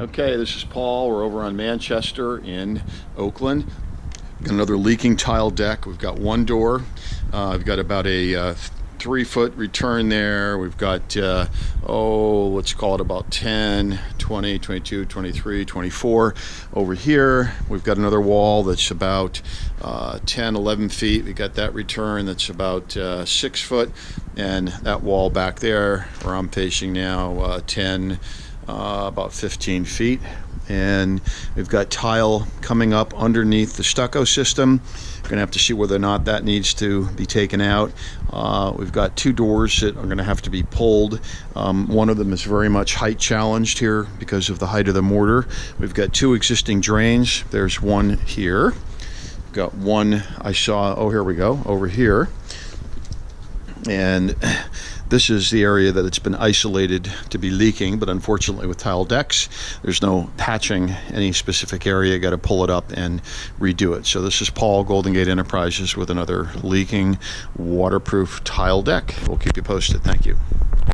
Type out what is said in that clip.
Okay, this is Paul. We're over on Manchester in Oakland. Got another leaking tile deck. We've got one door. We've got about a 3-foot return there. We've got, let's call it about 10, 20, 22, 23, 24 over here. We've got another wall that's about 10, 11 feet. We got that return that's about 6 foot. And that wall back there where I'm facing now, about 15 feet. And we've got tile coming up underneath the stucco system. We're gonna have to see whether or not that needs to be taken out. We've got 2 doors that are gonna have to be pulled. One of them is very much height challenged here because of the height of the mortar. We've got 2 existing drains. There's one here. We've got one I saw, here we go, over here. And this is the area that it's been isolated to be leaking, but unfortunately with tile decks, there's no patching any specific area. You got to pull it up and redo it. So this is Paul, Golden Gate Enterprises, with another leaking waterproof tile deck. We'll keep you posted. Thank you.